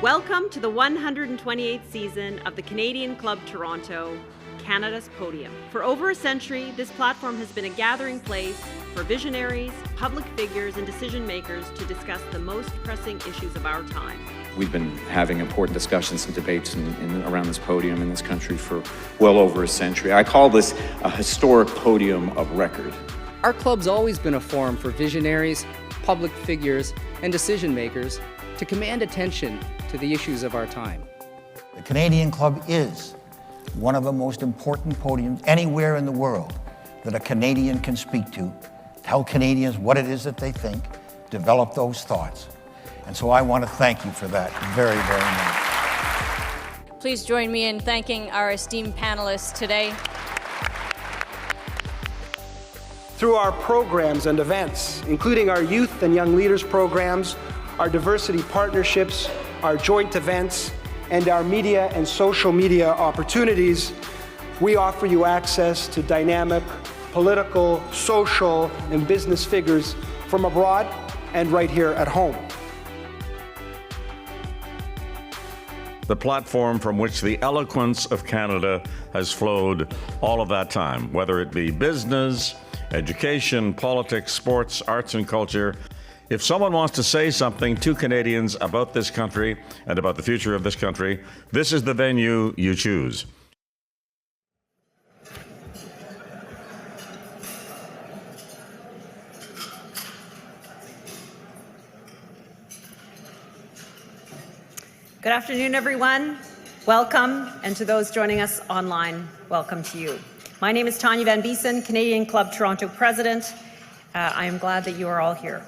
Welcome to the 128th season of the Canadian Club Toronto, Canada's Podium. For over a century, this platform has been a gathering place for visionaries, public figures, and decision makers to discuss the most pressing issues of our time. We've been having important discussions and debates around this podium in this country for well over a century. I call this a historic podium of record. Our club's always been a forum for visionaries, public figures, and decision makers to command attention to the issues of our time. The Canadian Club is one of the most important podiums anywhere in the world that a Canadian can speak to, tell Canadians what it is that they think, develop those thoughts. And so I want to thank you for that very, very much. Please join me in thanking our esteemed panelists today. Through our programs and events, including our youth and young leaders programs, our diversity partnerships, our joint events, and our media and social media opportunities, we offer you access to dynamic political, social, and business figures from abroad and right here at home. The platform from which the eloquence of Canada has flowed all of that time, whether it be business, education, politics, sports, arts and culture. If someone wants to say something to Canadians about this country and about the future of this country, this is the venue you choose. Good afternoon, everyone. Welcome, and to those joining us online, welcome to you. My name is Tanya Van Biesen, Canadian Club Toronto President. I am glad that you are all here.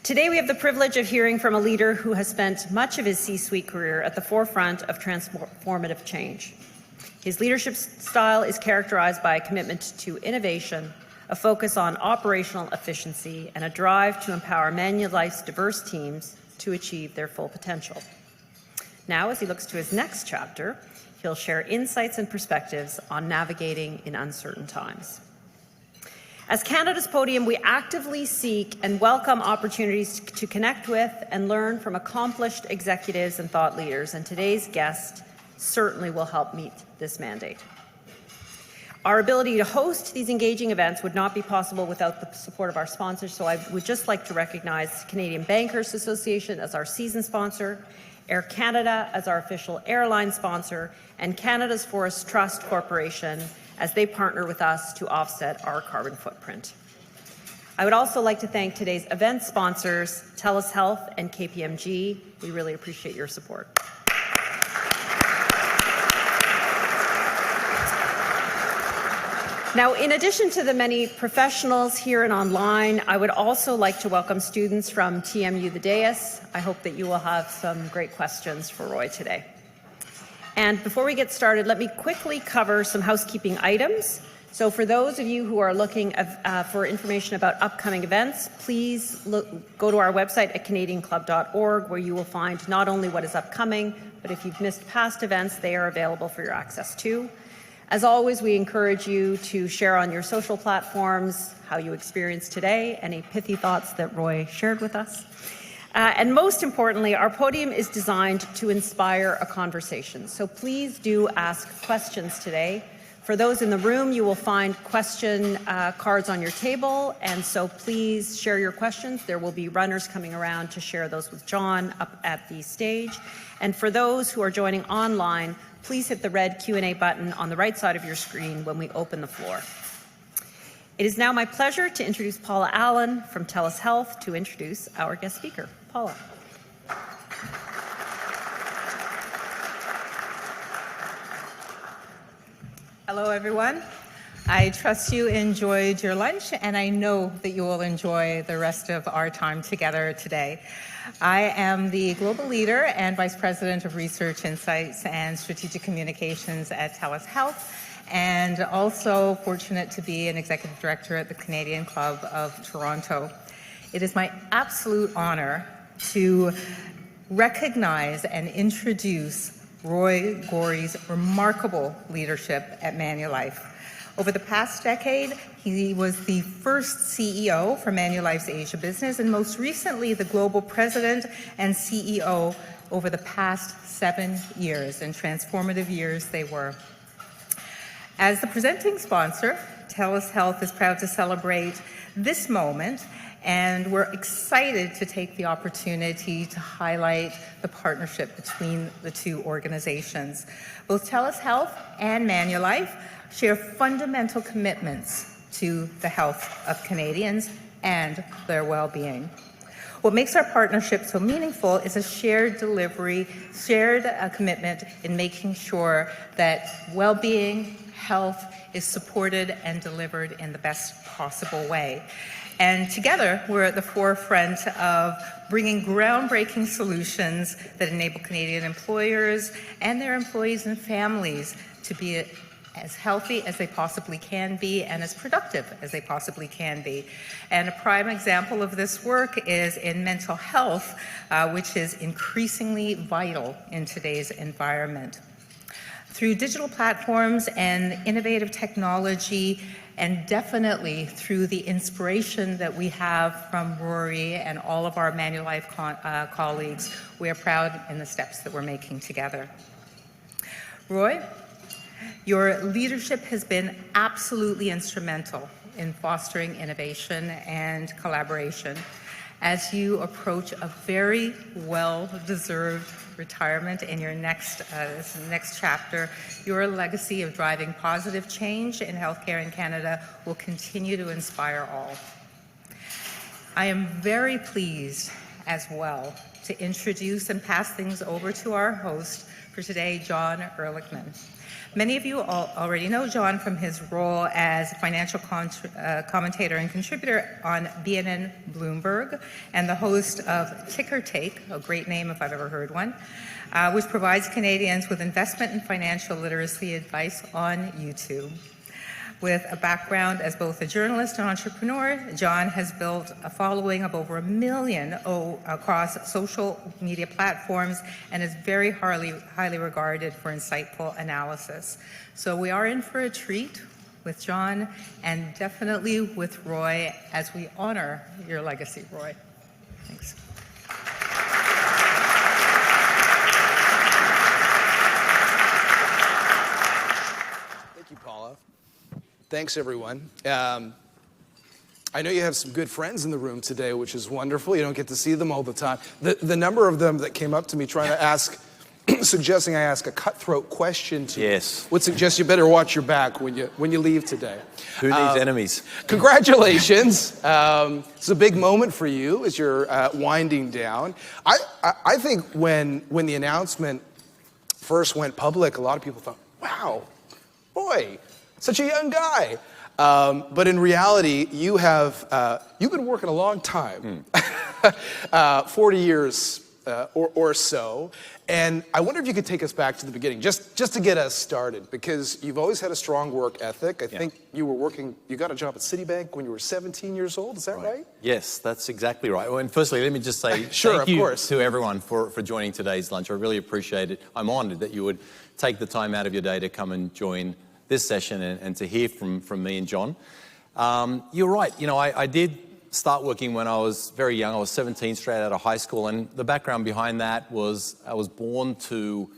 Today we have the privilege of hearing from a leader who has spent much of his C-suite career at the forefront of transformative change. His leadership style is characterized by a commitment to innovation, a focus on operational efficiency, and a drive to empower Manulife's diverse teams to achieve their full potential. Now, as he looks to his next chapter, he'll share insights and perspectives on navigating in uncertain times. As Canada's Podium, we actively seek and welcome opportunities to connect with and learn from accomplished executives and thought leaders, and today's guest certainly will help meet this mandate. Our ability to host these engaging events would not be possible without the support of our sponsors, so I would just like to recognize Canadian Bankers Association as our season sponsor, Air Canada as our official airline sponsor, and Canada's Forest Trust Corporation as they partner with us to offset our carbon footprint. I would also like to thank today's event sponsors, TELUS Health and KPMG. We really appreciate your support. Now, in addition to the many professionals here and online, I would also like to welcome students from TMU The Dais. I hope that you will have some great questions for Roy today. And before we get started, let me quickly cover some housekeeping items. So for those of you who are looking for information about upcoming events, please go to our website at canadianclub.org, where you will find not only what is upcoming, but if you've missed past events, they are available for your access too. As always, we encourage you to share on your social platforms how you experienced today, any pithy thoughts that Roy shared with us. And most importantly, our podium is designed to inspire a conversation. So please do ask questions today. For those in the room, you will find question cards on your table, and so please share your questions. There will be runners coming around to share those with Jon up at the stage. And for those who are joining online, please hit the red Q&A button on the right side of your screen when we open the floor. It is now my pleasure to introduce Paula Allen from TELUS Health to introduce our guest speaker. Paula. Hello, everyone. I trust you enjoyed your lunch, and I know that you will enjoy the rest of our time together today. I am the Global Leader and Vice President of Research Insights and Strategic Communications at TELUS Health, and also fortunate to be an Executive Director at the Canadian Club of Toronto. It is my absolute honor to recognize and introduce Roy Gori's remarkable leadership at Manulife. Over the past decade, he was the first CEO for Manulife's Asia business, and most recently the global president and CEO over the past 7 years, and transformative years they were. As the presenting sponsor, TELUS Health is proud to celebrate this moment, and we're excited to take the opportunity to highlight the partnership between the two organizations. Both TELUS Health and Manulife share fundamental commitments to the health of Canadians and their well-being. What makes our partnership so meaningful is a shared delivery, shared commitment in making sure that well-being, health is supported and delivered in the best possible way. And together, we're at the forefront of bringing groundbreaking solutions that enable Canadian employers and their employees and families to be as healthy as they possibly can be and as productive as they possibly can be. And a prime example of this work is in mental health, which is increasingly vital in today's environment. Through digital platforms and innovative technology, and definitely through the inspiration that we have from Rory and all of our Manulife colleagues, we are proud in the steps that we're making together. Roy, your leadership has been absolutely instrumental in fostering innovation and collaboration as you approach a very well-deserved retirement in your next chapter. Your legacy of driving positive change in healthcare in Canada will continue to inspire all. I am very pleased as well to introduce and pass things over to our host for today, Jon Erlichman. Many of you already know Jon from his role as financial commentator and contributor on BNN Bloomberg and the host of Ticker Take, a great name if I've ever heard one, which provides Canadians with investment and financial literacy advice on YouTube. With a background as both a journalist and entrepreneur, Jon has built a following of over 1 million across social media platforms and is very highly regarded for insightful analysis. So we are in for a treat with Jon and definitely with Roy as we honor your legacy, Roy. Thanks. Thank you, Paula. Thanks, everyone. I know you have some good friends in the room today, which is wonderful. You don't get to see them all the time. The number of them that came up to me trying to ask, suggesting I ask a cutthroat question to you would suggest you better watch your back when you leave today. Who needs enemies? Congratulations. It's a big moment for you as you're winding down. I think when the announcement first went public, a lot of people thought, wow, boy, such a young guy. But in reality, you've been working a long time, 40 years or so. And I wonder if you could take us back to the beginning, just to get us started, because you've always had a strong work ethic. I think you got a job at Citibank when you were 17 years old, is that right? Yes, that's exactly right. Well, and firstly, let me just say thank you to everyone for joining today's lunch. I really appreciate it. I'm honored that you would take the time out of your day to come and join this session and to hear from me and Jon. You're right. You know, I did start working when I was very young. I was 17, straight out of high school. And the background behind that was I was born to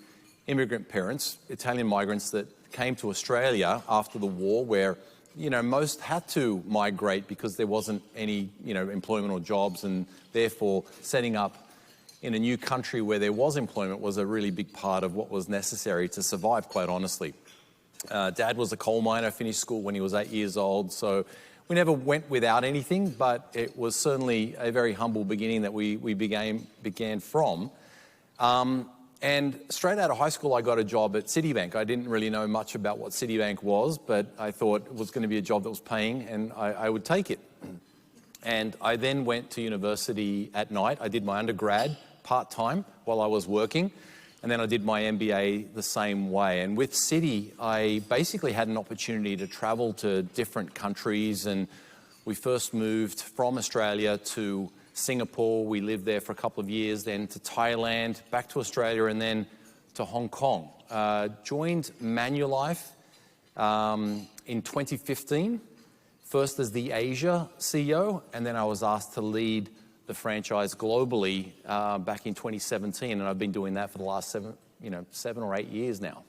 immigrant parents, Italian migrants that came to Australia after the war, where, you know, most had to migrate because there wasn't any, you know, employment or jobs, and therefore setting up in a new country where there was employment was a really big part of what was necessary to survive, quite honestly. Dad was a coal miner, finished school when he was 8 years old, so we never went without anything, but it was certainly a very humble beginning that we began from. And straight out of high school, I got a job at Citibank. I didn't really know much about what Citibank was, but I thought it was going to be a job that was paying, and I would take it. And I then went to university at night. I did my undergrad part-time while I was working. And then I did my MBA the same way. And with Citi, I basically had an opportunity to travel to different countries. And we first moved from Australia to Singapore. We lived there for a couple of years, then to Thailand, back to Australia, and then to Hong Kong. Joined Manulife in 2015, first as the Asia CEO, and then I was asked to lead the franchise globally back in 2017, and I've been doing that for the last 7 or 8 years now.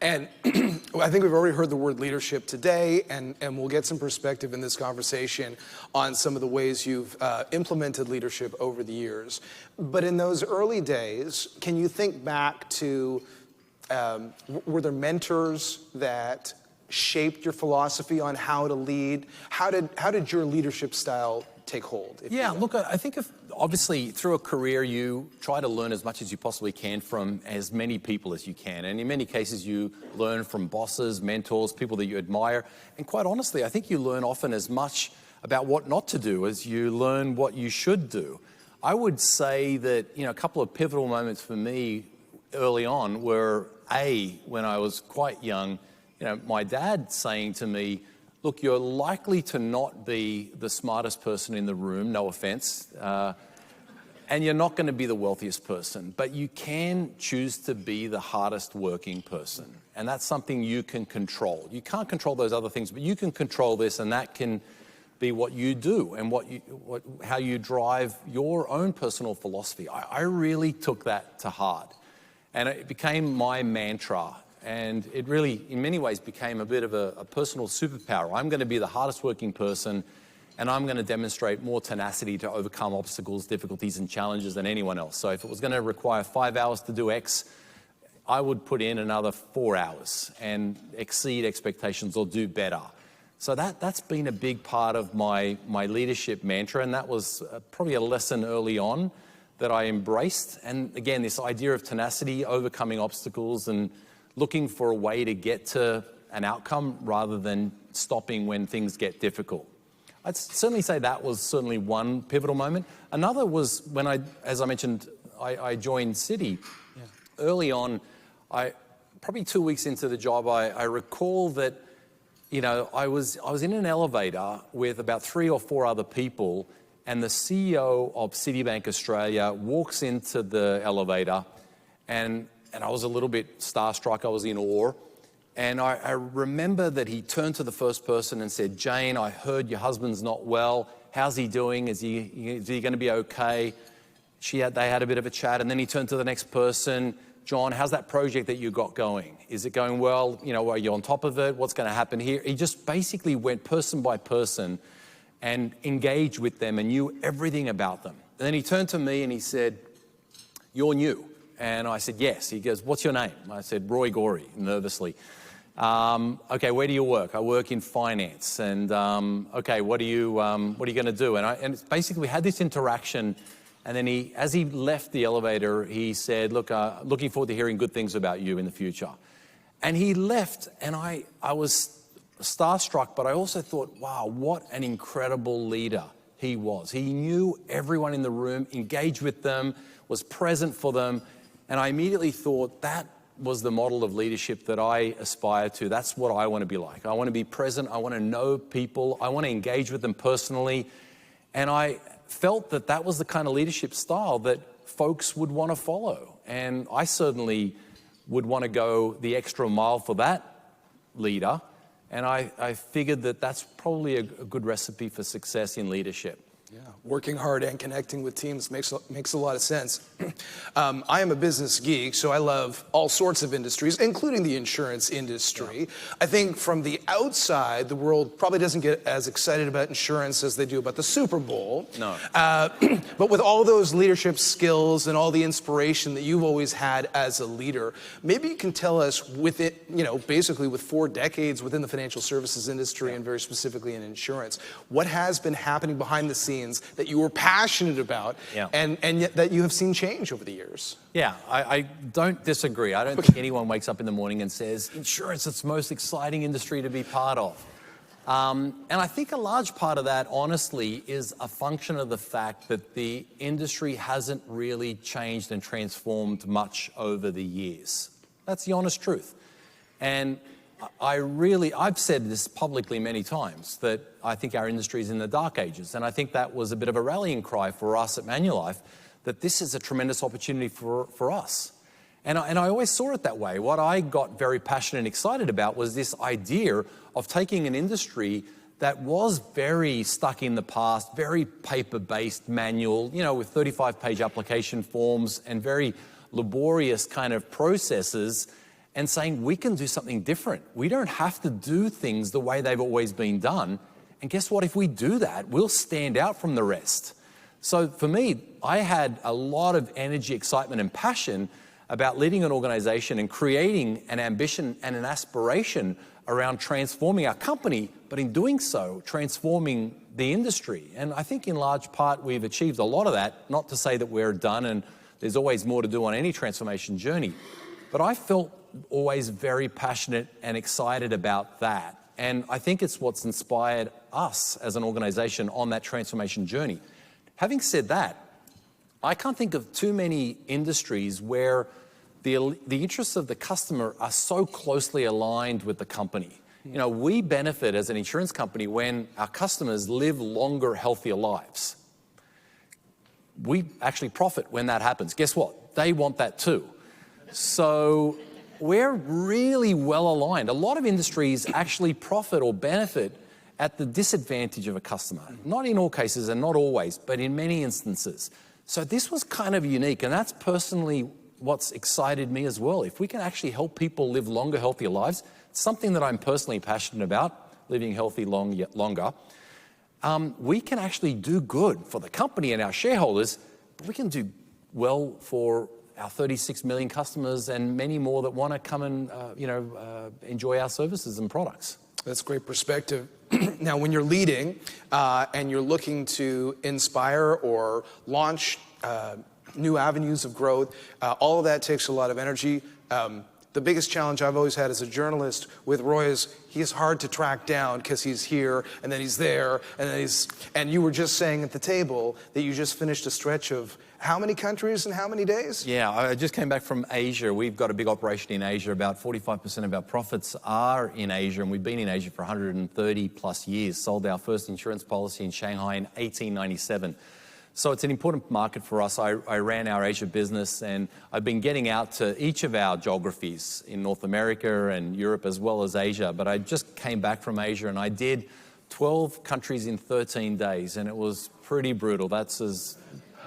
And I think we've already heard the word leadership today, and we'll get some perspective in this conversation on some of the ways you've implemented leadership over the years. But in those early days, can you think back to, were there mentors that shaped your philosophy on how to lead? How did your leadership style take hold? Yeah, look, I think obviously through a career you try to learn as much as you possibly can from as many people as you can. And in many cases you learn from bosses, mentors, people that you admire. And quite honestly, I think you learn often as much about what not to do as you learn what you should do. I would say that, a couple of pivotal moments for me early on were, when I was quite young, my dad saying to me, look, you're likely to not be the smartest person in the room, no offense, and you're not going to be the wealthiest person, but you can choose to be the hardest working person. And that's something you can control. You can't control those other things, but you can control this, and that can be what you do and how you drive your own personal philosophy. I really took that to heart, and it became my mantra. And it really, in many ways, became a bit of a personal superpower. I'm going to be the hardest working person, and I'm going to demonstrate more tenacity to overcome obstacles, difficulties, and challenges than anyone else. So if it was going to require 5 hours to do X, I would put in another 4 hours and exceed expectations or do better. So that's been a big part of my leadership mantra, and that was probably a lesson early on that I embraced. And again, this idea of tenacity, overcoming obstacles, and looking for a way to get to an outcome rather than stopping when things get difficult. I'd certainly say that was certainly one pivotal moment. Another was when as I mentioned, I joined Citi. Yeah. Early on, probably 2 weeks into the job, I recall that, I was in an elevator with about 3 or 4 other people, and the CEO of Citibank Australia walks into the elevator, and I was a little bit starstruck. I was in awe. And I remember that he turned to the first person and said, Jane, I heard your husband's not well. How's he doing? Is he going to be okay? They had a bit of a chat. And then he turned to the next person. John, how's that project that you got going? Is it going well? Are you on top of it? What's going to happen here? He just basically went person by person and engaged with them and knew everything about them. And then he turned to me and he said, you're new. And I said, yes. He goes, what's your name? I said, Roy Gori, nervously. Okay, where do you work? I work in finance. And okay, what are you going to do? And basically we had this interaction. And then as he left the elevator, he said, look, looking forward to hearing good things about you in the future. And he left, and I was starstruck, but I also thought, wow, what an incredible leader he was. He knew everyone in the room, engaged with them, was present for them. And I immediately thought that was the model of leadership that I aspire to. That's what I want to be like. I want to be present. I want to know people. I want to engage with them personally. And I felt that that was the kind of leadership style that folks would want to follow. And I certainly would want to go the extra mile for that leader. And I figured that that's probably a good recipe for success in leadership. Yeah, working hard and connecting with teams makes a lot of sense. I am a business geek, so I love all sorts of industries, including the insurance industry. Yeah. I think from the outside, the world probably doesn't get as excited about insurance as they do about the Super Bowl. No. But with all those leadership skills and all the inspiration that you've always had as a leader, maybe you can tell us with it, basically with 4 decades within the financial services industry and very specifically in insurance, what has been happening behind the scenes that you were passionate about and yet that you have seen change over the years? Yeah, I don't disagree. I don't think anyone wakes up in the morning and says, insurance is the most exciting industry to be part of. And I think a large part of that, honestly, is a function of the fact that the industry hasn't really changed and transformed much over the years. That's the honest truth. And I've said this publicly many times, that I think our industry is in the dark ages. And I think that was a bit of a rallying cry for us at Manulife, that this is a tremendous opportunity for us. And I always saw it that way. What I got very passionate and excited about was this idea of taking an industry that was very stuck in the past, very paper-based manual, with 35-page application forms and very laborious kind of processes, and saying we can do something different. We don't have to do things the way they've always been done. And guess what? If we do that, we'll stand out from the rest. So for me, I had a lot of energy, excitement, and passion about leading an organization and creating an ambition and an aspiration around transforming our company, but in doing so, transforming the industry. And I think in large part, we've achieved a lot of that, not to say that we're done and there's always more to do on any transformation journey. But I felt always very passionate and excited about that. And I think it's what's inspired us as an organization on that transformation journey. Having said that, I can't think of too many industries where the interests of the customer are so closely aligned with the company. We benefit as an insurance company when our customers live longer, healthier lives. We actually profit when that happens. Guess what? They want that too. So we're really well aligned. A lot of industries actually profit or benefit at the disadvantage of a customer. Not in all cases and not always, but in many instances. So this was kind of unique, and that's personally what's excited me as well. If we can actually help people live longer, healthier lives, it's something that I'm personally passionate about, living healthy longer, we can actually do good for the company and our shareholders, but we can do well for our 36 million customers and many more that want to come and enjoy our services and products. That's great perspective. Now, when you're leading and you're looking to inspire or launch new avenues of growth, all of that takes a lot of energy. The biggest challenge I've always had as a journalist with Roy is he's hard to track down because he's here and then he's there and then and you were just saying at the table that you just finished a stretch of how many countries in how many days? Yeah, I just came back from Asia. We've got a big operation in Asia. About 45% of our profits are in Asia, and we've been in Asia for 130 plus years. Sold our first insurance policy in Shanghai in 1897. So it's an important market for us. I ran our Asia business, and I've been getting out to each of our geographies in North America and Europe as well as Asia. But I just came back from Asia, and I did 12 countries in 13 days, and it was pretty brutal. That's as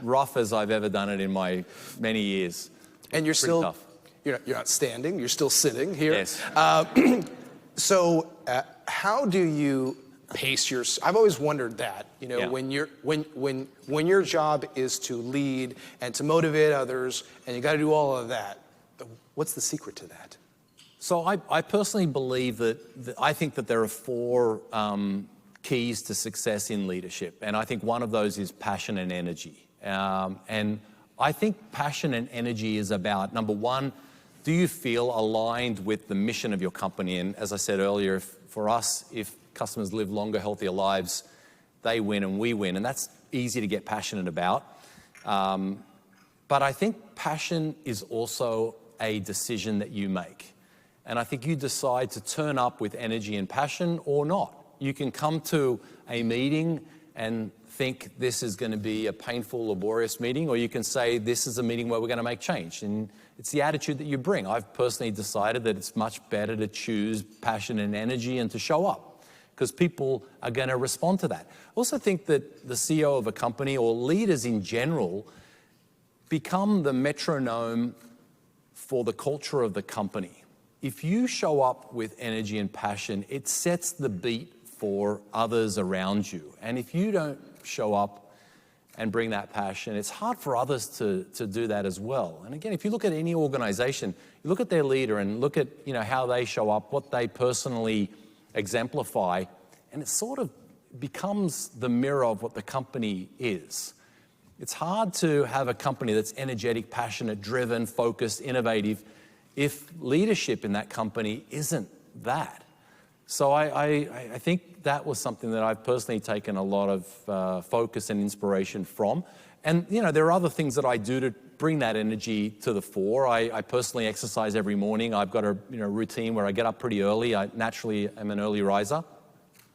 rough as I've ever done it in my many years. And you're still tough. You're not standing. You're still sitting here. Yes. So how do you pace your? I've always wondered that. Yeah. When your job is to lead and to motivate others, and you got to do all of that. What's the secret to that? So I personally believe that I think that there are four keys to success in leadership, and I think one of those is passion and energy. And I think passion and energy is about, number one, do you feel aligned with the mission of your company? And as I said earlier, for us, if customers live longer, healthier lives, they win and we win. And that's easy to get passionate about. But I think passion is also a decision that you make. And I think you decide to turn up with energy and passion or not. You can come to a meeting and think this is going to be a painful, laborious meeting, or you can say this is a meeting where we're going to make change. And it's the attitude that you bring. I've personally decided that it's much better to choose passion and energy and to show up, because people are going to respond to that. I also think that the CEO of a company or leaders in general become the metronome for the culture of the company. If you show up with energy and passion, it sets the beat for others around you. And if you don't show up and bring that passion, it's hard for others to do that as well. And again, if you look at any organization, you look at their leader and look at how they show up, what they personally exemplify, and it sort of becomes the mirror of what the company is. It's hard to have a company that's energetic, passionate, driven, focused, innovative, if leadership in that company isn't that. So I think that was something that I've personally taken a lot of focus and inspiration from. And, there are other things that I do to bring that energy to the fore. I personally exercise every morning. I've got a routine where I get up pretty early. I naturally am an early riser.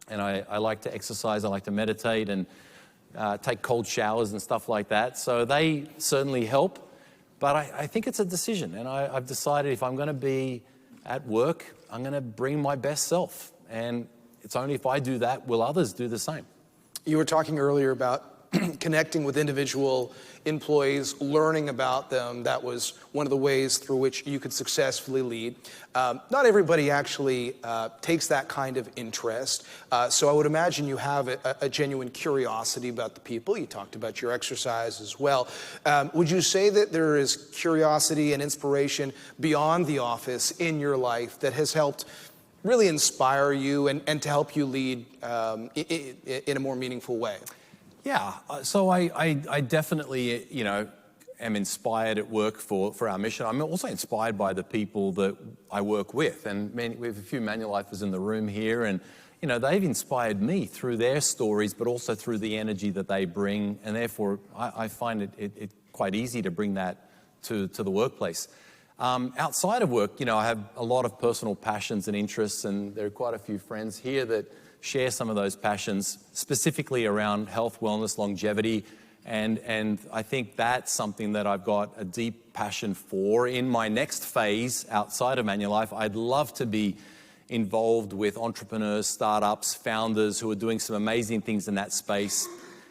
And I like to exercise. I like to meditate and take cold showers and stuff like that. So they certainly help. But I think it's a decision. And I've decided if I'm going to be at work, I'm going to bring my best self. And it's only if I do that will others do the same. You were talking earlier about connecting with individual employees, learning about them. That was one of the ways through which you could successfully lead. Not everybody actually takes that kind of interest. So I would imagine you have a genuine curiosity about the people. You talked about your exercise as well. Would you say that there is curiosity and inspiration beyond the office in your life that has helped really inspire you and to help you lead in a more meaningful way? Yeah, so I definitely, am inspired at work for our mission. I'm also inspired by the people that I work with, and we have a few Manulifers in the room here, and they've inspired me through their stories, but also through the energy that they bring, and therefore I find it quite easy to bring that to the workplace. Outside of work, I have a lot of personal passions and interests, and there are quite a few friends here that share some of those passions, specifically around health, wellness, longevity, and I think that's something that I've got a deep passion for. In my next phase outside of Manulife, I'd love to be involved with entrepreneurs, startups, founders who are doing some amazing things in that space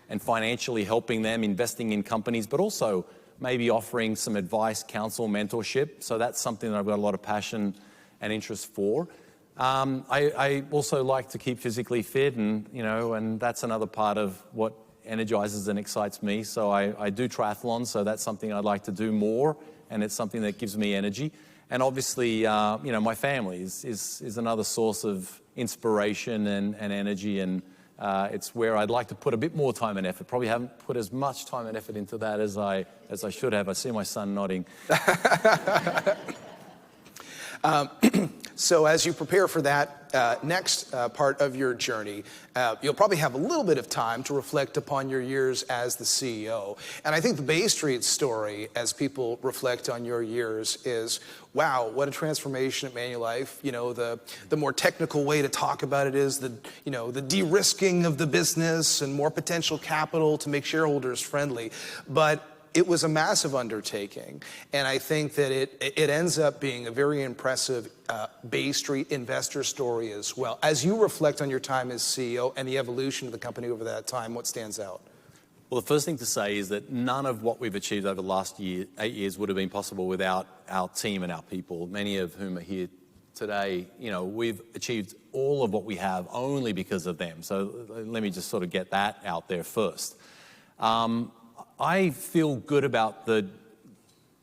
and financially helping them, investing in companies, but also maybe offering some advice, counsel, mentorship. So that's something that I've got a lot of passion and interest for. I also like to keep physically fit, and that's another part of what energizes and excites me. So I do triathlon, so that's something I'd like to do more, and it's something that gives me energy. And obviously, my family is another source of inspiration and energy, and it's where I'd like to put a bit more time and effort. Probably haven't put as much time and effort into that as I should have. I see my son nodding. So as you prepare for that next part of your journey, you'll probably have a little bit of time to reflect upon your years as the CEO. And I think the Bay Street story, as people reflect on your years, is, wow, what a transformation at Manulife. The more technical way to talk about it is the de-risking of the business and more potential capital to make shareholders friendly. But it was a massive undertaking, and I think that it ends up being a very impressive Bay Street investor story as well. As you reflect on your time as CEO and the evolution of the company over that time, what stands out? Well, the first thing to say is that none of what we've achieved over the last 8 years would have been possible without our team and our people, many of whom are here today. We've achieved all of what we have only because of them. So let me just sort of get that out there first. I feel good about the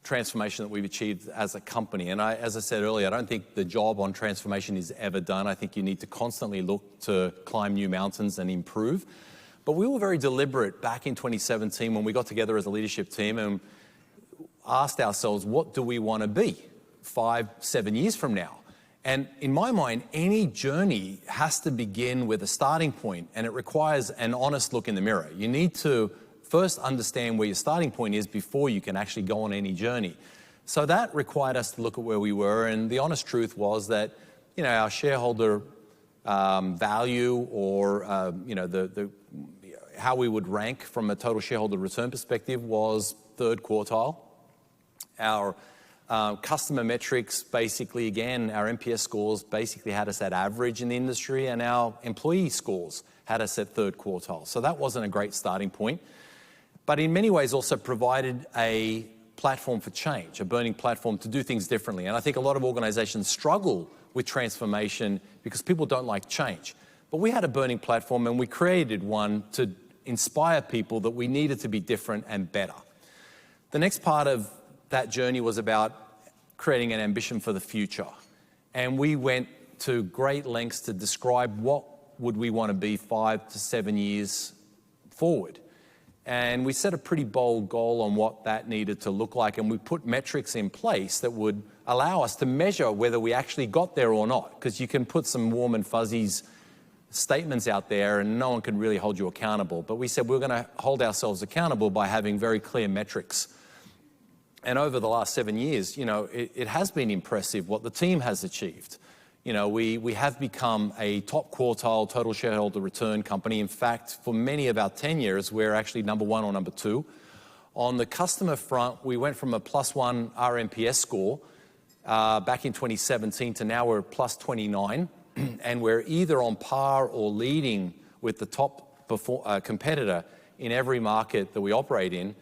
transformation that we've achieved as a company. And as I said earlier, I don't think the job on transformation is ever done. I think you need to constantly look to climb new mountains and improve. But we were very deliberate back in 2017 when we got together as a leadership team and asked ourselves, what do we want to be 5-7 years from now? And in my mind, any journey has to begin with a starting point, and it requires an honest look in the mirror. You need to first understand where your starting point is before you can actually go on any journey. So that required us to look at where we were, and the honest truth was that, our shareholder value or, how we would rank from a total shareholder return perspective was third quartile. Our customer metrics, basically, again, our NPS scores basically had us at average in the industry, and our employee scores had us at third quartile. So that wasn't a great starting point. But in many ways also provided a platform for change, a burning platform to do things differently. And I think a lot of organizations struggle with transformation because people don't like change. But we had a burning platform, and we created one to inspire people that we needed to be different and better. The next part of that journey was about creating an ambition for the future. And we went to great lengths to describe what would we want to be 5 to 7 years forward. And we set a pretty bold goal on what that needed to look like, and we put metrics in place that would allow us to measure whether we actually got there or not, because you can put some warm and fuzzy statements out there and no one can really hold you accountable. But we said we're going to hold ourselves accountable by having very clear metrics. And over the last 7 years, it has been impressive what the team has achieved. We have become a top quartile total shareholder return company. In fact, for many of our tenures, we're actually number 1 or number 2. On the customer front, we went from a +1 RNPS score back in 2017 to now we're +29. and we're either on par or leading with the top competitor in every market that we operate in.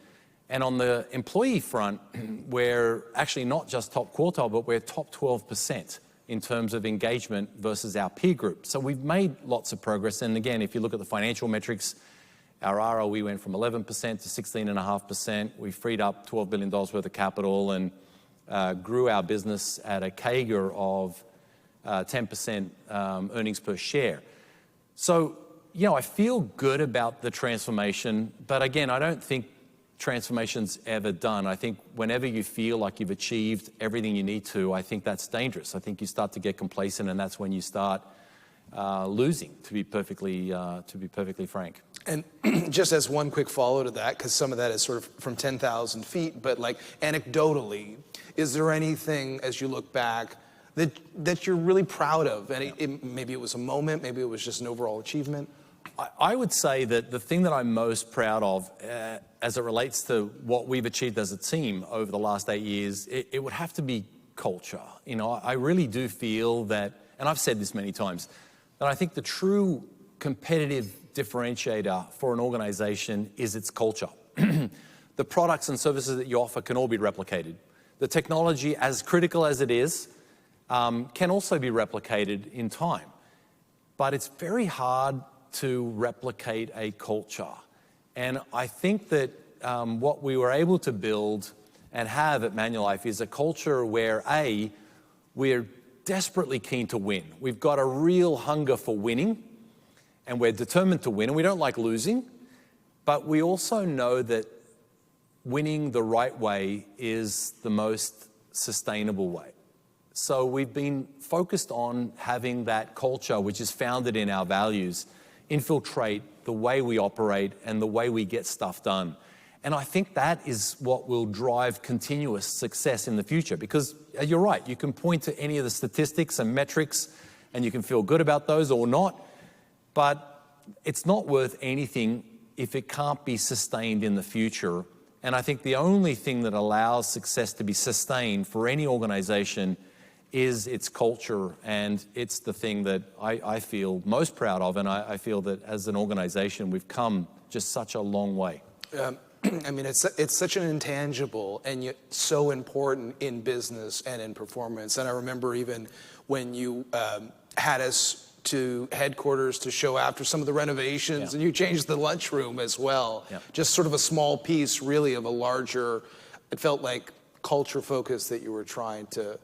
And on the employee front, we're actually not just top quartile, but we're top 12% in terms of engagement versus our peer group. So we've made lots of progress. And again, if you look at the financial metrics, our ROE went from 11% to 16.5%. We freed up $12 billion worth of capital and grew our business at a CAGR of 10% earnings per share. So, I feel good about the transformation, but again, I don't think transformation's ever done. I think whenever you feel like you've achieved everything you need to, I think that's dangerous. I think you start to get complacent, and that's when you start losing, to be perfectly frank. And just as one quick follow to that, because some of that is sort of from 10,000 feet, but like anecdotally, is there anything as you look back that you're really proud of? And maybe it was a moment, maybe it was just an overall achievement? I would say that the thing that I'm most proud of as it relates to what we've achieved as a team over the last 8 years, it would have to be culture. I really do feel that, and I've said this many times, that I think the true competitive differentiator for an organization is its culture. The products and services that you offer can all be replicated. The technology, as critical as it is, can also be replicated in time. But it's very hard to replicate a culture. And I think that what we were able to build and have at Manulife is a culture where, A, we're desperately keen to win. We've got a real hunger for winning, and we're determined to win, and we don't like losing. But we also know that winning the right way is the most sustainable way. So we've been focused on having that culture, which is founded in our values, infiltrate the way we operate and the way we get stuff done. And I think that is what will drive continuous success in the future, because you're right, you can point to any of the statistics and metrics and you can feel good about those or not, but it's not worth anything if it can't be sustained in the future. And I think the only thing that allows success to be sustained for any organization is its culture, and it's the thing that I feel most proud of, and I feel that as an organization we've come just such a long way. I mean, it's such an intangible and yet so important in business and in performance. And I remember even when you had us to headquarters to show after some of the renovations, and you changed the lunchroom as well. Just sort of a small piece really of a larger, it felt like, culture focus that you were trying to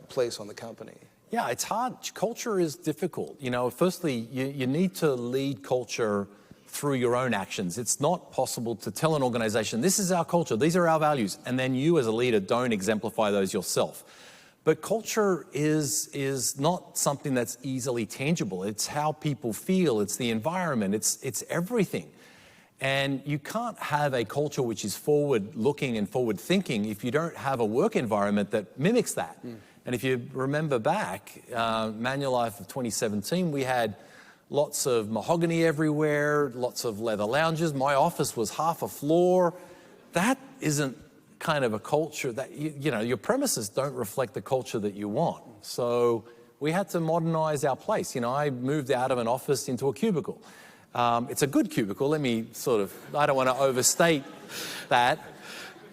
place on the company. Yeah, it's hard. Culture is difficult. Firstly, you need to lead culture through your own actions. It's not possible to tell an organization, this is our culture, these are our values, and then you as a leader don't exemplify those yourself. But culture is not something that's easily tangible. It's how people feel, it's the environment, it's everything. And you can't have a culture which is forward-looking and forward-thinking if you don't have a work environment that mimics that. And if you remember back, Manulife of 2017, we had lots of mahogany everywhere, lots of leather lounges. My office was half a floor. That isn't kind of a culture that, your premises don't reflect the culture that you want. So we had to modernize our place. I moved out of an office into a cubicle. It's a good cubicle. Let me I don't want to overstate that.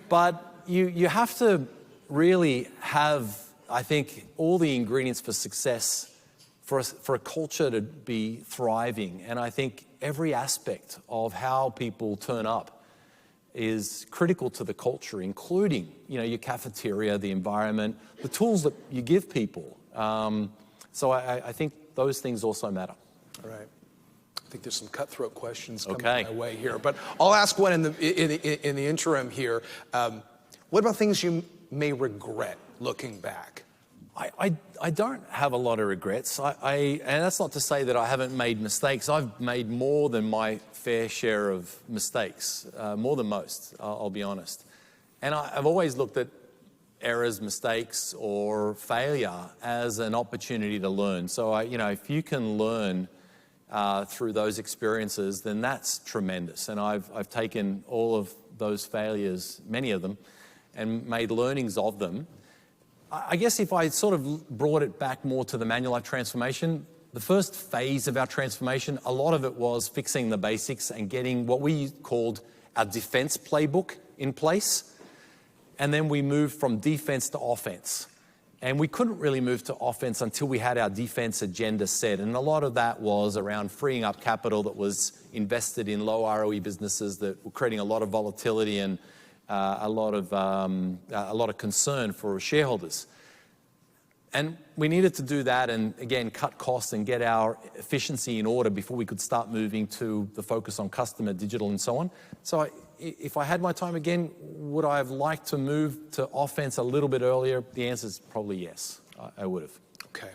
But you have to really have, I think, all the ingredients for success for a culture to be thriving. And I think every aspect of how people turn up is critical to the culture, including, your cafeteria, the environment, the tools that you give people. So I think those things also matter. All right. I think there's some cutthroat questions coming my way here, but I'll ask one in the interim here. What about things you may regret looking back? I don't have a lot of regrets. And that's not to say that I haven't made mistakes. I've made more than my fair share of mistakes, more than most, I'll be honest. And I've always looked at errors, mistakes, or failure as an opportunity to learn. So, if you can learn through those experiences, then that's tremendous. And I've taken all of those failures, many of them, and made learnings of them. I guess if I sort of brought it back more to the Manulife transformation, the first phase of our transformation, a lot of it was fixing the basics and getting what we called our defense playbook in place. And then we moved from defense to offense. And we couldn't really move to offense until we had our defense agenda set. And a lot of that was around freeing up capital that was invested in low ROE businesses that were creating a lot of volatility and a lot of concern for shareholders. And we needed to do that and, again, cut costs and get our efficiency in order before we could start moving to the focus on customer, digital, and so on. So if I had my time again, would I have liked to move to offense a little bit earlier? The answer is probably yes, I would have. Okay.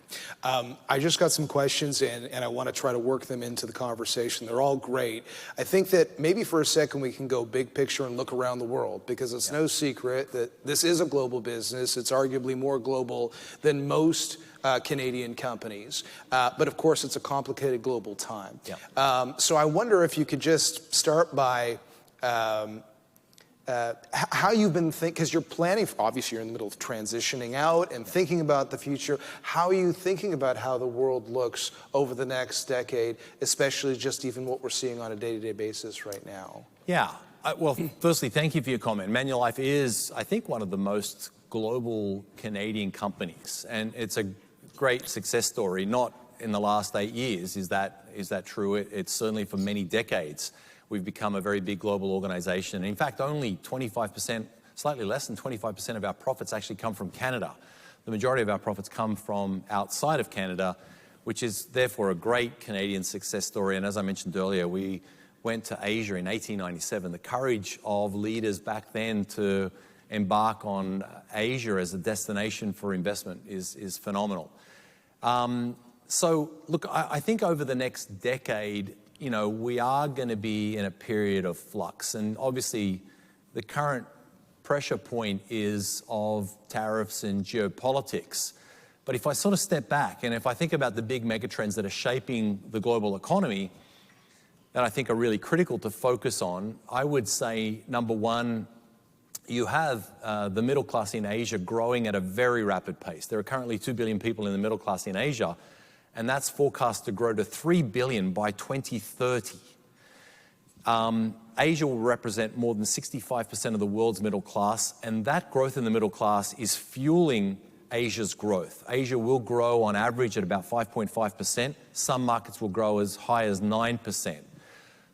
I just got some questions in, and I want to try to work them into the conversation. They're all great. I think that maybe for a second we can go big picture and look around the world, because it's no secret that this is a global business. It's arguably more global than most Canadian companies. But of course, it's a complicated global time. Yeah. So I wonder if you could just start by how you've been thinking, because you're planning, obviously you're in the middle of transitioning out and thinking about the future. How are you thinking about how the world looks over the next decade, especially just even what we're seeing on a day-to-day basis right now? Yeah. Well, firstly, thank you for your comment. Manulife is, I think, one of the most global Canadian companies, and it's a great success story. Not in the last 8 years. Is that true? It's certainly for many decades. We've become a very big global organization. In fact, only 25%, slightly less than 25% of our profits actually come from Canada. The majority of our profits come from outside of Canada, which is therefore a great Canadian success story. And as I mentioned earlier, we went to Asia in 1897. The courage of leaders back then to embark on Asia as a destination for investment is phenomenal. So look, I think over the next decade, you know, we are going to be in a period of flux. And obviously, the current pressure point is of tariffs and geopolitics. But if I sort of step back and if I think about the big megatrends that are shaping the global economy that I think are really critical to focus on, I would say, number one, you have the middle class in Asia growing at a very rapid pace. There are currently 2 billion people in the middle class in Asia, and that's forecast to grow to 3 billion by 2030. Asia will represent more than 65% of the world's middle class, and that growth in the middle class is fueling Asia's growth. Asia will grow on average at about 5.5%. Some markets will grow as high as 9%.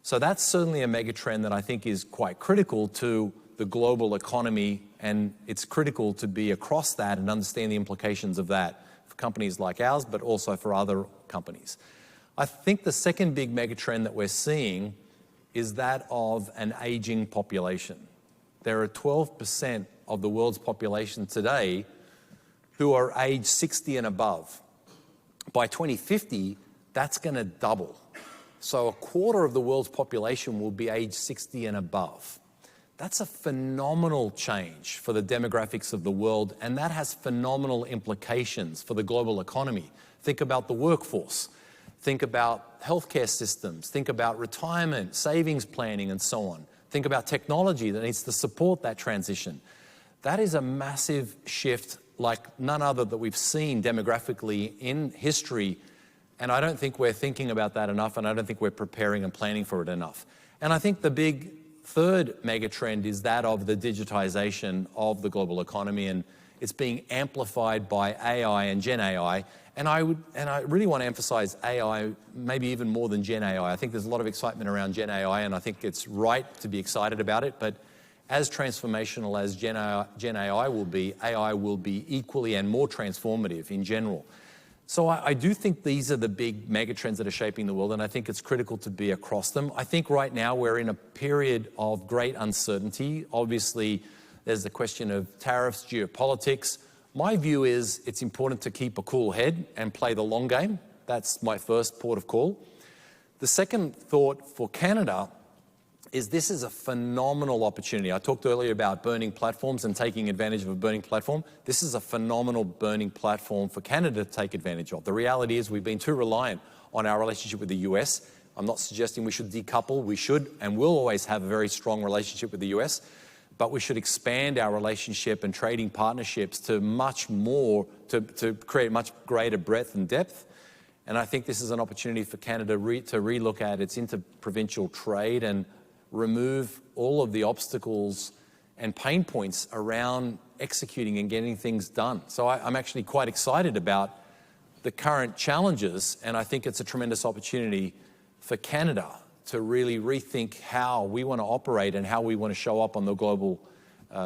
So that's certainly a mega trend that I think is quite critical to the global economy, and it's critical to be across that and understand the implications of that for companies like ours, but also for other companies. I think the second big megatrend that we're seeing is that of an aging population. There are 12% of the world's population today who are age 60 and above. By 2050, that's going to double. So a quarter of the world's population will be age 60 and above. That's a phenomenal change for the demographics of the world, and that has phenomenal implications for the global economy. Think about the workforce. Think about healthcare systems. Think about retirement, savings planning, and so on. Think about technology that needs to support that transition. That is a massive shift like none other that we've seen demographically in history, and I don't think we're thinking about that enough, and I don't think we're preparing and planning for it enough. And I think the big third mega trend is that of the digitization of the global economy, and it's being amplified by AI and Gen AI. And I really want to emphasize AI, maybe even more than Gen AI. I think there's a lot of excitement around Gen AI, and I think it's right to be excited about it. But as transformational as Gen AI will be, AI will be equally and more transformative in general. So I do think these are the big megatrends that are shaping the world, and I think it's critical to be across them. I think right now we're in a period of great uncertainty. Obviously, there's the question of tariffs, geopolitics. My view is it's important to keep a cool head and play the long game. That's my first port of call. The second thought for Canada is this is a phenomenal opportunity. I talked earlier about burning platforms and taking advantage of a burning platform. This is a phenomenal burning platform for Canada to take advantage of. The reality is we've been too reliant on our relationship with the US. I'm not suggesting we should decouple. We should and will always have a very strong relationship with the US. but we should expand our relationship and trading partnerships to much more, to create much greater breadth and depth. And I think this is an opportunity for Canada to relook at its interprovincial trade and remove all of the obstacles and pain points around executing and getting things done. So I'm actually quite excited about the current challenges, and I think it's a tremendous opportunity for Canada to really rethink how we want to operate and how we want to show up on the global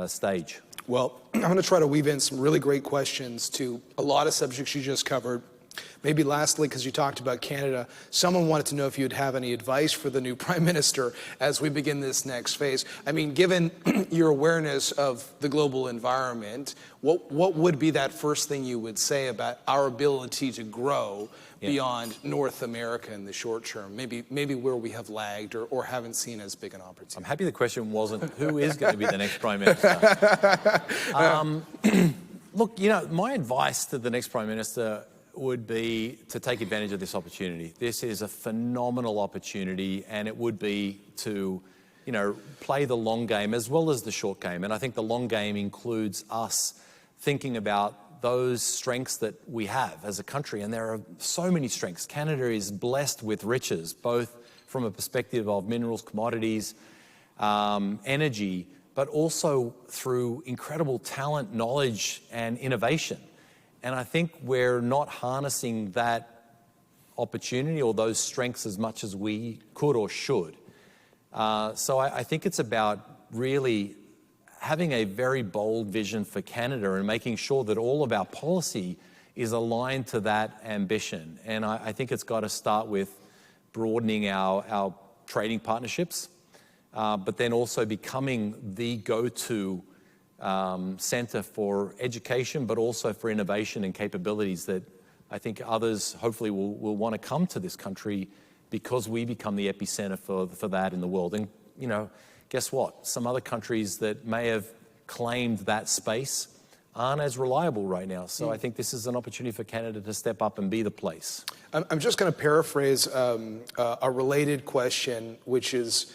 stage. Well, I'm going to try to weave in some really great questions to a lot of subjects you just covered. Maybe lastly, because you talked about Canada, someone wanted to know if you'd have any advice for the new Prime Minister as we begin this next phase. I mean, given your awareness of the global environment, what would be that first thing you would say about our ability to grow beyond North America in the short term? Maybe where we have lagged or haven't seen as big an opportunity. I'm happy the question wasn't who is going to be the next Prime Minister. Look, my advice to the next Prime Minister would be to take advantage of this opportunity. This is a phenomenal opportunity, and it would be to, play the long game as well as the short game. And I think the long game includes us thinking about those strengths that we have as a country. And there are so many strengths. Canada is blessed with riches, both from a perspective of minerals, commodities, energy, but also through incredible talent, knowledge, and innovation. And I think we're not harnessing that opportunity or those strengths as much as we could or should. So I think it's about really having a very bold vision for Canada and making sure that all of our policy is aligned to that ambition. And I think it's got to start with broadening our trading partnerships, but then also becoming the go-to center for education, but also for innovation and capabilities that I think others hopefully will want to come to this country because we become the epicenter for that in the world. And, guess what? Some other countries that may have claimed that space aren't as reliable right now. So I think this is an opportunity for Canada to step up and be the place. I'm just going to paraphrase a related question, which is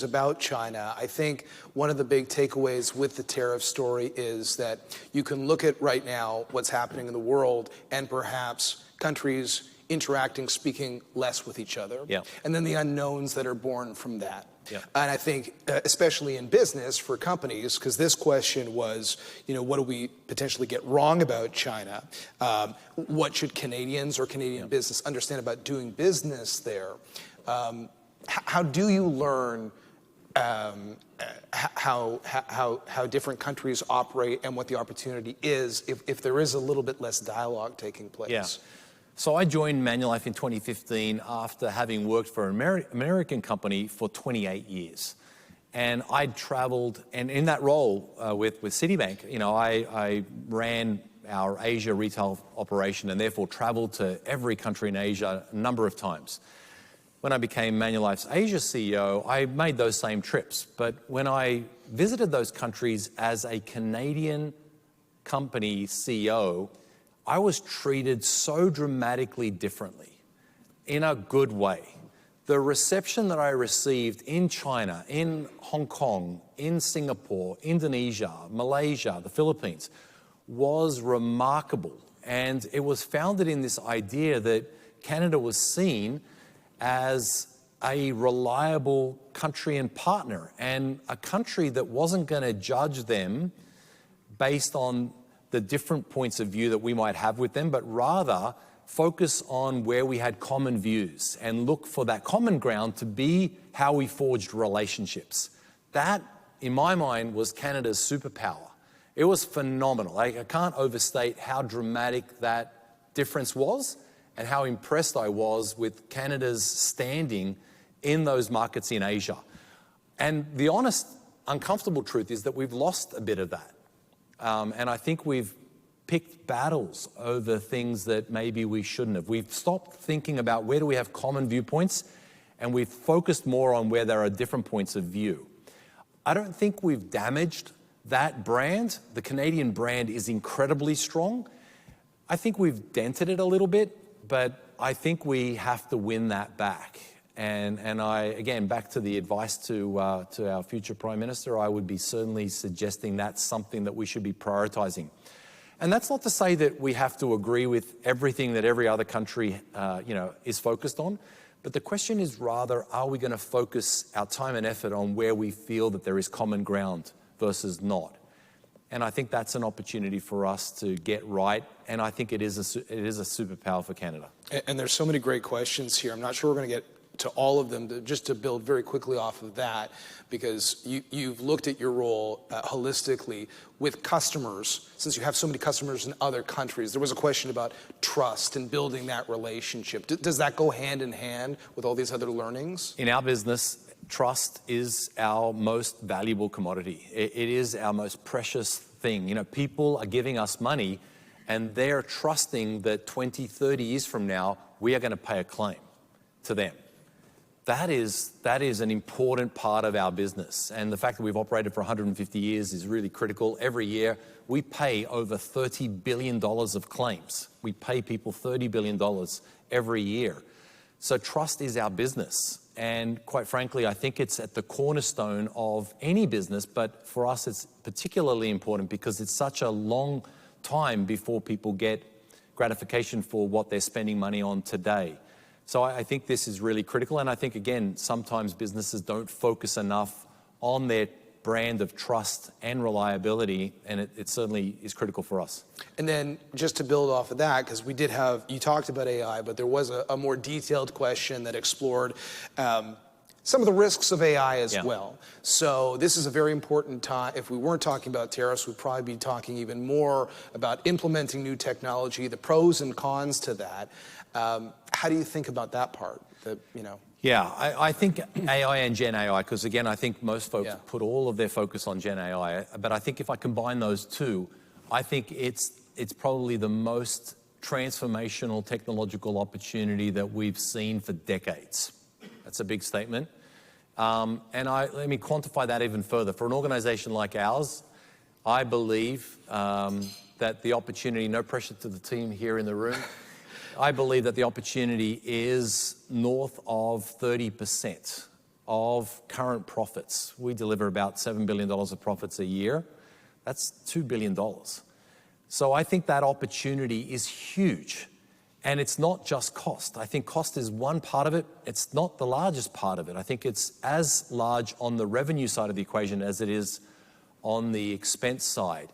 about China. I think one of the big takeaways with the tariff story is that you can look at right now what's happening in the world and perhaps countries interacting, speaking less with each other, and then the unknowns that are born from that. And I think, especially in business for companies, because this question was, what do we potentially get wrong about China? What should Canadians or Canadian business understand about doing business there? How do you learn how different countries operate and what the opportunity is if there is a little bit less dialogue taking place? Yeah. So I joined Manulife in 2015 after having worked for an American company for 28 years. And I traveled, and in that role with Citibank, I ran our Asia retail operation and therefore traveled to every country in Asia a number of times. When I became Manulife's Asia CEO, I made those same trips. But when I visited those countries as a Canadian company CEO, I was treated so dramatically differently, in a good way. The reception that I received in China, in Hong Kong, in Singapore, Indonesia, Malaysia, the Philippines, was remarkable. And it was founded in this idea that Canada was seen as a reliable country and partner, and a country that wasn't going to judge them based on the different points of view that we might have with them, but rather focus on where we had common views and look for that common ground to be how we forged relationships. That, in my mind, was Canada's superpower. It was phenomenal. I can't overstate how dramatic that difference was and how impressed I was with Canada's standing in those markets in Asia. And the honest, uncomfortable truth is that we've lost a bit of that. And I think we've picked battles over things that maybe we shouldn't have. We've stopped thinking about where do we have common viewpoints, and we've focused more on where there are different points of view. I don't think we've damaged that brand. The Canadian brand is incredibly strong. I think we've dented it a little bit, but I think we have to win that back. And I, again, back to the advice to our future Prime Minister, I would be certainly suggesting that's something that we should be prioritising. And that's not to say that we have to agree with everything that every other country, is focused on. But the question is rather, are we going to focus our time and effort on where we feel that there is common ground versus not? And I think that's an opportunity for us to get right. And I think it is a superpower for Canada. And there's so many great questions here. I'm not sure we're going to get to all of them, just to build very quickly off of that, because you've looked at your role holistically with customers, since you have so many customers in other countries. There was a question about trust and building that relationship. Does that go hand in hand with all these other learnings? In our business, trust is our most valuable commodity. It is our most precious thing. People are giving us money and they're trusting that 20, 30 years from now, we are going to pay a claim to them. That is an important part of our business. And the fact that we've operated for 150 years is really critical. Every year, we pay over $30 billion of claims. We pay people $30 billion every year. So trust is our business. And quite frankly, I think it's at the cornerstone of any business, but for us, it's particularly important because it's such a long time before people get gratification for what they're spending money on today. So I think this is really critical. And I think, again, sometimes businesses don't focus enough on their brand of trust and reliability, and it certainly is critical for us. And then just to build off of that, because we did have, you talked about AI, but there was a more detailed question that explored some of the risks of AI as well. So this is a very important time. If we weren't talking about tariffs, we'd probably be talking even more about implementing new technology, the pros and cons to that. How do you think about that part? Yeah, I think AI and Gen AI, because again, I think most folks put all of their focus on Gen AI. But I think if I combine those two, I think it's probably the most transformational technological opportunity that we've seen for decades. That's a big statement. And let me quantify that even further. For an organization like ours, I believe that the opportunity, no pressure to the team here in the room, I believe that the opportunity is north of 30% of current profits. We deliver about $7 billion of profits a year. That's $2 billion. So I think that opportunity is huge. And it's not just cost. I think cost is one part of it. It's not the largest part of it. I think it's as large on the revenue side of the equation as it is on the expense side.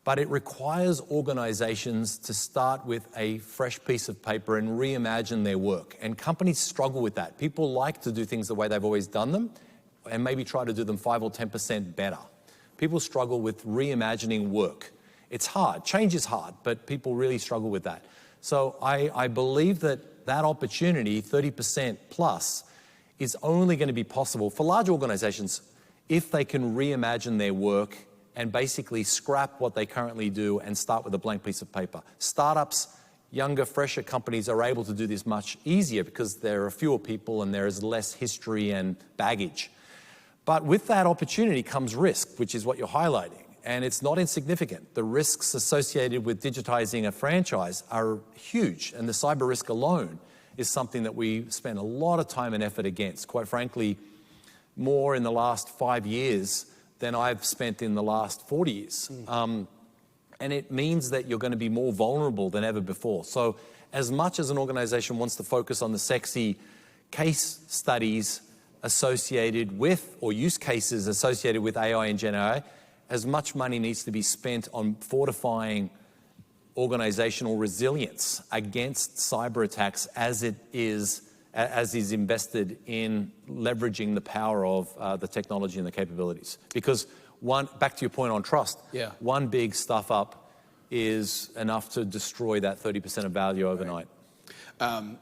But it requires organizations to start with a fresh piece of paper and reimagine their work. And companies struggle with that. People like to do things the way they've always done them and maybe try to do them 5 or 10% better. People struggle with reimagining work. It's hard. Change is hard, but people really struggle with that. So I believe that opportunity, 30% plus, is only going to be possible for large organizations if they can reimagine their work and basically scrap what they currently do and start with a blank piece of paper. Startups, younger, fresher companies are able to do this much easier because there are fewer people and there is less history and baggage. But with that opportunity comes risk, which is what you're highlighting. And it's not insignificant. The risks associated with digitizing a franchise are huge. And the cyber risk alone is something that we spend a lot of time and effort against. Quite frankly, more in the last 5 years than I've spent in the last 40 years. And it means that you're going to be more vulnerable than ever before. So as much as an organization wants to focus on the sexy case studies associated with, or use cases associated with AI and Gen AI, as much money needs to be spent on fortifying organizational resilience against cyber attacks as is invested in leveraging the power of the technology and the capabilities. Because back to your point on trust, one big stuff up is enough to destroy that 30% of value overnight.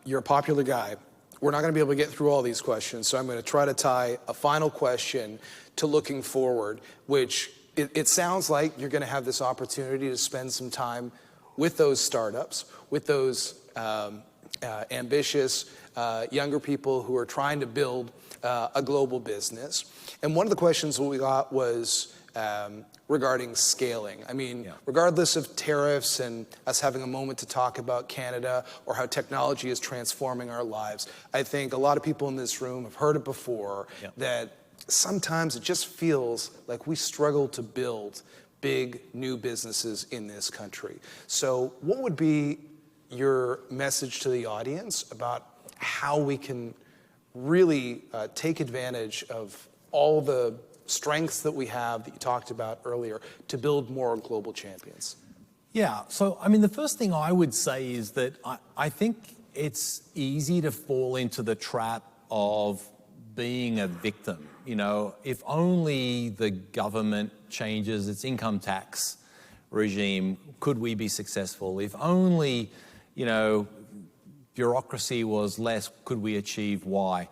You're a popular guy. We're not going to be able to get through all these questions, so I'm going to try to tie a final question to looking forward, which it sounds like you're going to have this opportunity to spend some time with those startups, with those ambitious younger people who are trying to build a global business. And one of the questions we got was, regarding scaling. I mean, regardless of tariffs and us having a moment to talk about Canada or how technology is transforming our lives, I think a lot of people in this room have heard it before, that sometimes it just feels like we struggle to build big new businesses in this country. So what would be your message to the audience about how we can really take advantage of all the strengths that we have that you talked about earlier to build more global champions? Yeah, so I mean, the first thing I would say is that I think it's easy to fall into the trap of being a victim. You know, if only the government changes its income tax regime, could we be successful? If only, you know, bureaucracy was less, could we achieve Y?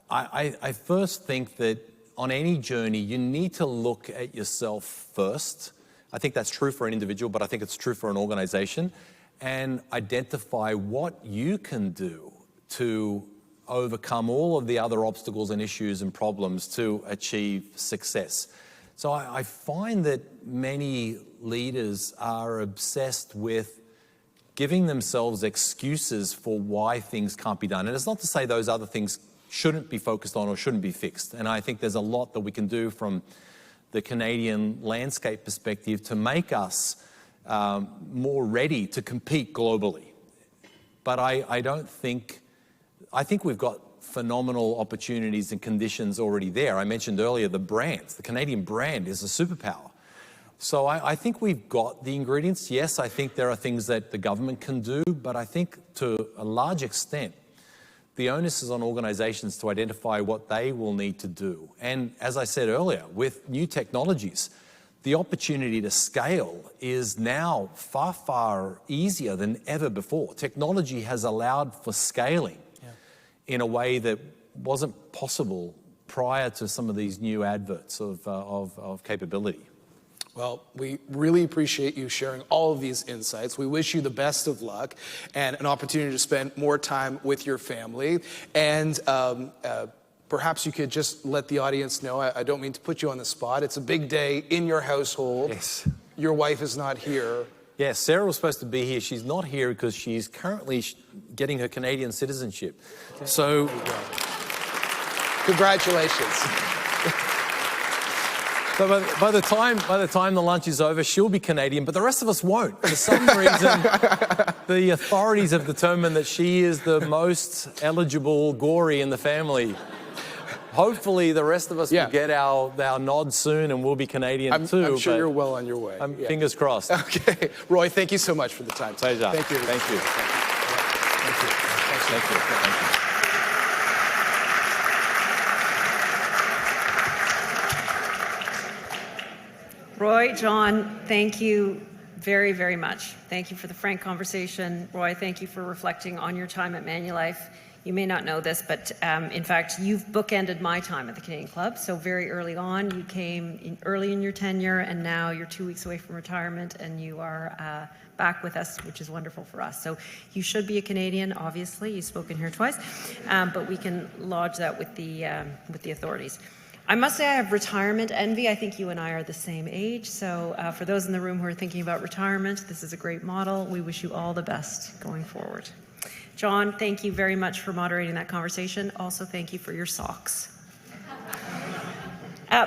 I first think that on any journey, you need to look at yourself first. I think that's true for an individual, but I think it's true for an organization, and identify what you can do to overcome all of the other obstacles and issues and problems to achieve success. So I find that many leaders are obsessed with giving themselves excuses for why things can't be done. And it's not to say those other things shouldn't be focused on or shouldn't be fixed. And I think there's a lot that we can do from the Canadian landscape perspective to make us more ready to compete globally. But I think we've got phenomenal opportunities and conditions already there. I mentioned earlier the brands. The Canadian brand is a superpower. So I think we've got the ingredients. Yes, I think there are things that the government can do, but I think to a large extent, the onus is on organizations to identify what they will need to do. And as I said earlier, with new technologies, the opportunity to scale is now far, far easier than ever before. Technology has allowed for scaling in a way that wasn't possible prior to some of these new adverts of capability. Well, we really appreciate you sharing all of these insights. We wish you the best of luck and an opportunity to spend more time with your family. And perhaps you could just let the audience know, I don't mean to put you on the spot, it's a big day in your household. Yes. Your wife is not here. Yes, Sarah was supposed to be here. She's not here because she's currently getting her Canadian citizenship. Okay. So, congratulations. So by the time the lunch is over, she'll be Canadian, but the rest of us won't. For some reason, the authorities have determined that she is the most eligible Gori in the family. Hopefully, the rest of us will get our nod soon, and we'll be Canadian too. I'm sure you're well on your way. Fingers crossed. Okay, Roy, thank you so much for the time. Pleasure. Thank you. Thank you. Thank you. Thank you. Thank you. Roy, Jon, thank you very, very much. Thank you for the frank conversation. Roy, thank you for reflecting on your time at Manulife. You may not know this, but in fact, you've bookended my time at the Canadian Club. So very early on, you came early in your tenure, and now you're 2 weeks away from retirement, and you are back with us, which is wonderful for us. So you should be a Canadian, obviously. You've spoken here twice, but we can lodge that with the authorities. I must say I have retirement envy. I think you and I are the same age. So for those in the room who are thinking about retirement, this is a great model. We wish you all the best going forward. Jon, thank you very much for moderating that conversation. Also, thank you for your socks.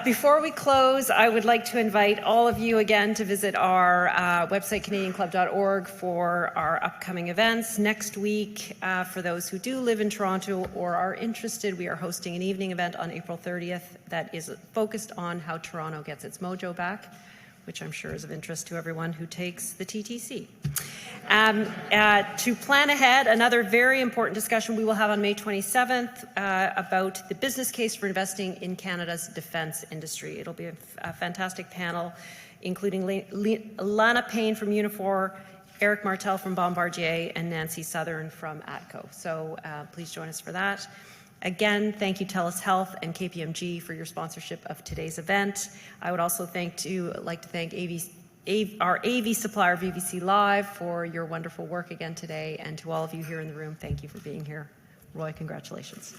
Before we close, I would like to invite all of you again to visit our website, CanadianClub.org, for our upcoming events. Next week, for those who do live in Toronto or are interested, we are hosting an evening event on April 30th that is focused on how Toronto gets its mojo back, which I'm sure is of interest to everyone who takes the TTC. To plan ahead, another very important discussion we will have on May 27th about the business case for investing in Canada's defence industry. It'll be a fantastic panel, including Lana Payne from Unifor, Eric Martel from Bombardier, and Nancy Southern from ATCO. So please join us for that. Again, thank you TELUS Health and KPMG for your sponsorship of today's event. I would also like to thank our AV supplier, VVC Live, for your wonderful work again today. And to all of you here in the room, thank you for being here. Roy, congratulations.